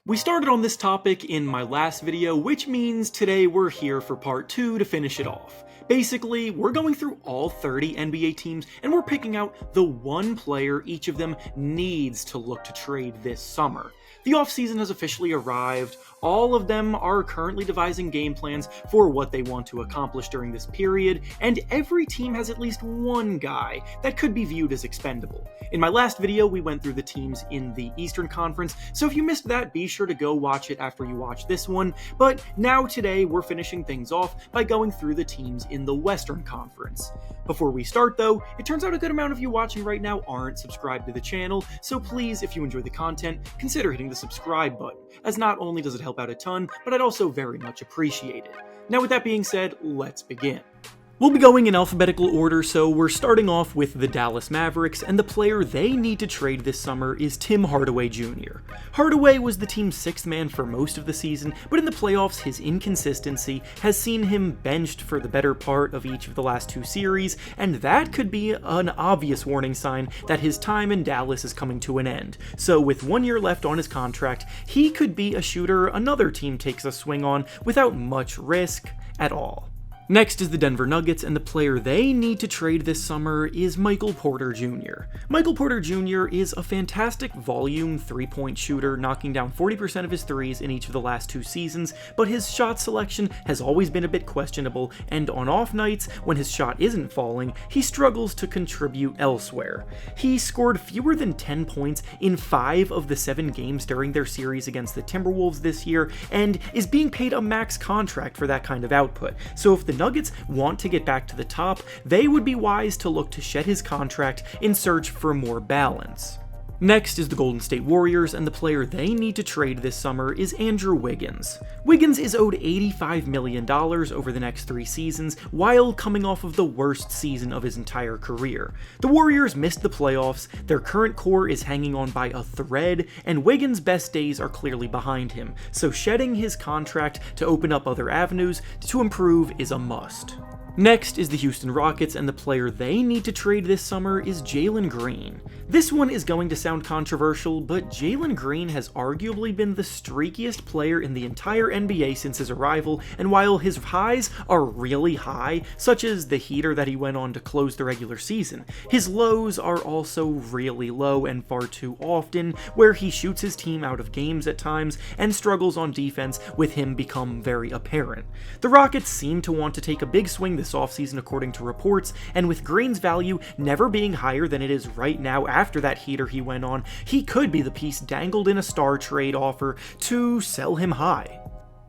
We started on this topic in my last video, which means today we're here for part 2 to finish it off. Basically, we're going through all 30 NBA teams and we're picking out the one player each of them needs to look to trade this summer. The offseason has officially arrived. All of them are currently devising game plans for what they want to accomplish during this period, and every team has at least one guy that could be viewed as expendable. In my last video, we went through the teams in the Eastern Conference, so if you missed that, be sure to go watch it after you watch this one. But now today, we're finishing things off by going through the teams in the Western Conference. Before we start though, it turns out a good amount of you watching right now aren't subscribed to the channel, so please, if you enjoy the content, consider hitting the subscribe button, as not only does it help out a ton, but I'd also very much appreciate it. Now with that being said, let's begin. We'll be going in alphabetical order, so we're starting off with the Dallas Mavericks, and the player they need to trade this summer is Tim Hardaway Jr. Hardaway was the team's sixth man for most of the season, but in the playoffs his inconsistency has seen him benched for the better part of each of the last two series, and that could be an obvious warning sign that his time in Dallas is coming to an end. So with 1 year left on his contract, he could be a shooter another team takes a swing on without much risk at all. Next is the Denver Nuggets, and the player they need to trade this summer is Michael Porter Jr. Michael Porter Jr. is a fantastic volume three-point shooter, knocking down 40% of his threes in each of the last two seasons, but his shot selection has always been a bit questionable, and on off nights, when his shot isn't falling, he struggles to contribute elsewhere. He scored fewer than 10 points in 5 of the 7 games during their series against the Timberwolves this year, and is being paid a max contract for that kind of output. So if the Nuggets want to get back to the top, they would be wise to look to shed his contract in search for more balance. Next is the Golden State Warriors, and the player they need to trade this summer is Andrew Wiggins. Wiggins is owed $85 million over the next 3 seasons, while coming off of the worst season of his entire career. The Warriors missed the playoffs, their current core is hanging on by a thread, and Wiggins' best days are clearly behind him, so shedding his contract to open up other avenues to improve is a must. Next is the Houston Rockets, and the player they need to trade this summer is Jalen Green. This one is going to sound controversial, but Jalen Green has arguably been the streakiest player in the entire NBA since his arrival, and while his highs are really high, such as the heater that he went on to close the regular season, his lows are also really low and far too often, where he shoots his team out of games at times and struggles on defense, with him become very apparent. The Rockets seem to want to take a big swing this offseason according to reports, and with Green's value never being higher than it is right now after that heater he went on, he could be the piece dangled in a star trade offer to sell him high.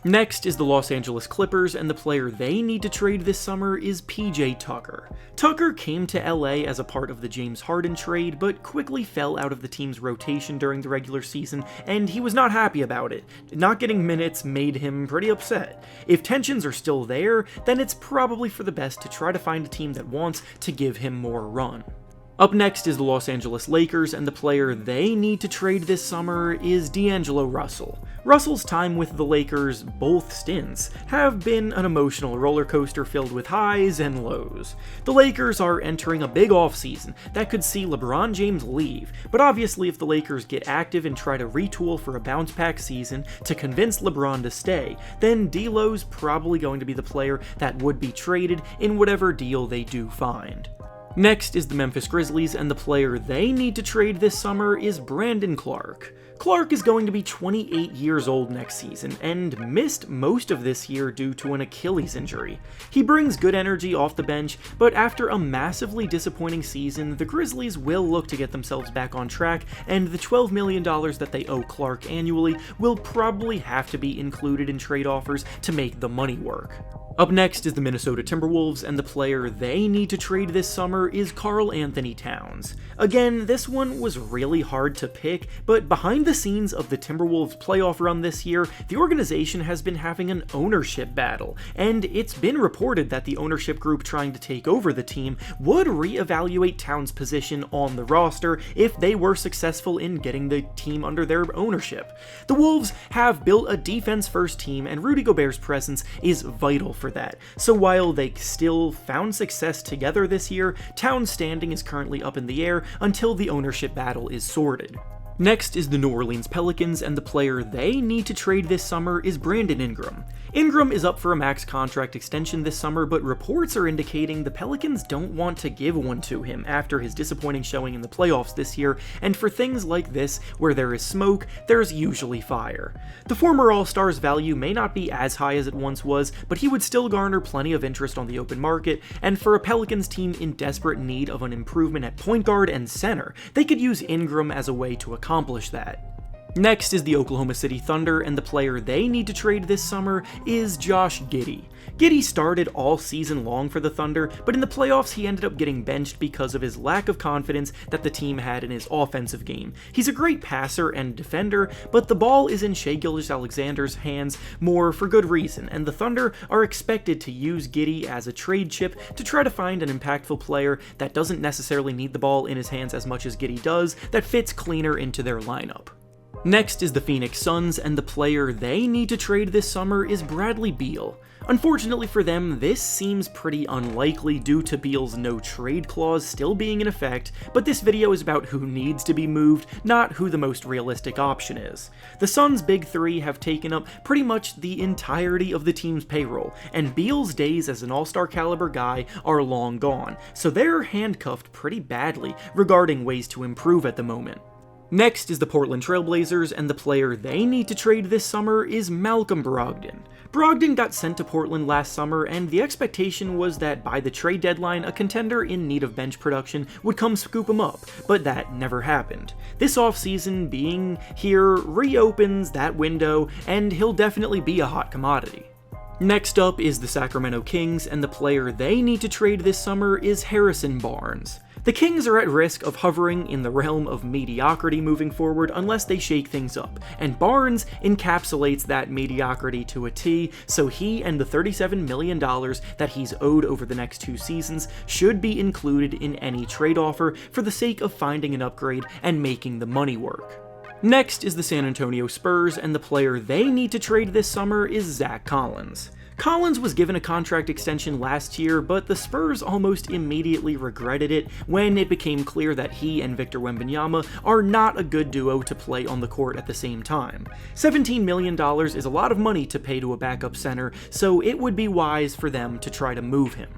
Next is the Los Angeles Clippers, and the player they need to trade this summer is PJ Tucker. Tucker came to LA as a part of the James Harden trade, but quickly fell out of the team's rotation during the regular season, and he was not happy about it. Not getting minutes made him pretty upset. If tensions are still there, then it's probably for the best to try to find a team that wants to give him more run. Up next is the Los Angeles Lakers, and the player they need to trade this summer is D'Angelo Russell. Russell's time with the Lakers, both stints, have been an emotional roller coaster filled with highs and lows. The Lakers are entering a big offseason that could see LeBron James leave, but obviously if the Lakers get active and try to retool for a bounce-back season to convince LeBron to stay, then D'Lo's probably going to be the player that would be traded in whatever deal they do find. Next is the Memphis Grizzlies, and the player they need to trade this summer is Brandon Clarke. Clarke is going to be 28 years old next season, and missed most of this year due to an Achilles injury. He brings good energy off the bench, but after a massively disappointing season, the Grizzlies will look to get themselves back on track, and the $12 million that they owe Clarke annually will probably have to be included in trade offers to make the money work. Up next is the Minnesota Timberwolves, and the player they need to trade this summer is Karl-Anthony Towns. Again, this one was really hard to pick, but behind the scenes of the Timberwolves playoff run this year, the organization has been having an ownership battle, and it's been reported that the ownership group trying to take over the team would reevaluate Towns' position on the roster if they were successful in getting the team under their ownership. The Wolves have built a defense-first team, and Rudy Gobert's presence is vital for that. So while they still found success together this year, Towns' standing is currently up in the air until the ownership battle is sorted. Next is the New Orleans Pelicans, and the player they need to trade this summer is Brandon Ingram. Ingram is up for a max contract extension this summer, but reports are indicating the Pelicans don't want to give one to him after his disappointing showing in the playoffs this year, and for things like this, where there is smoke, there's usually fire. The former All-Star's value may not be as high as it once was, but he would still garner plenty of interest on the open market, and for a Pelicans team in desperate need of an improvement at point guard and center, they could use Ingram as a way to accomplish that. Next is the Oklahoma City Thunder, and the player they need to trade this summer is Josh Giddey. Giddey started all season long for the Thunder, but in the playoffs he ended up getting benched because of his lack of confidence that the team had in his offensive game. He's a great passer and defender, but the ball is in Shai Gilgeous-Alexander's hands more for good reason, and the Thunder are expected to use Giddey as a trade chip to try to find an impactful player that doesn't necessarily need the ball in his hands as much as Giddey does, that fits cleaner into their lineup. Next is the Phoenix Suns, and the player they need to trade this summer is Bradley Beal. Unfortunately for them, this seems pretty unlikely due to Beal's no-trade clause still being in effect, but this video is about who needs to be moved, not who the most realistic option is. The Suns' big three have taken up pretty much the entirety of the team's payroll, and Beal's days as an all-star caliber guy are long gone, so they're handcuffed pretty badly regarding ways to improve at the moment. Next is the Portland Trail Blazers, and the player they need to trade this summer is Malcolm Brogdon. Brogdon got sent to Portland last summer, and the expectation was that by the trade deadline, a contender in need of bench production would come scoop him up, but that never happened. This offseason being here reopens that window, and he'll definitely be a hot commodity. Next up is the Sacramento Kings, and the player they need to trade this summer is Harrison Barnes. The Kings are at risk of hovering in the realm of mediocrity moving forward unless they shake things up, and Barnes encapsulates that mediocrity to a T, so he and the $37 million that he's owed over the next 2 seasons should be included in any trade offer for the sake of finding an upgrade and making the money work. Next is the San Antonio Spurs, and the player they need to trade this summer is Zach Collins. Collins was given a contract extension last year, but the Spurs almost immediately regretted it when it became clear that he and Victor Wembanyama are not a good duo to play on the court at the same time. $17 million is a lot of money to pay to a backup center, so it would be wise for them to try to move him.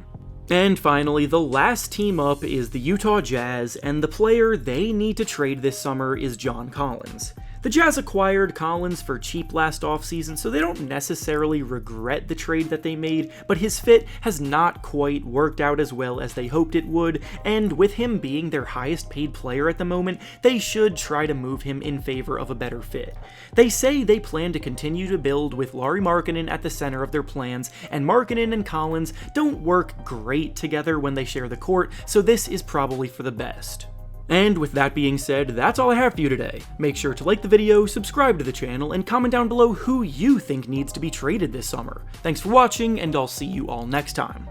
And finally, the last team up is the Utah Jazz, and the player they need to trade this summer is John Collins. The Jazz acquired Collins for cheap last offseason, so they don't necessarily regret the trade that they made, but his fit has not quite worked out as well as they hoped it would, and with him being their highest paid player at the moment, they should try to move him in favor of a better fit. They say they plan to continue to build with Lauri Markkanen at the center of their plans, and Markkanen and Collins don't work great together when they share the court, so this is probably for the best. And with that being said, that's all I have for you today. Make sure to like the video, subscribe to the channel, and comment down below who you think needs to be traded this summer. Thanks for watching, and I'll see you all next time.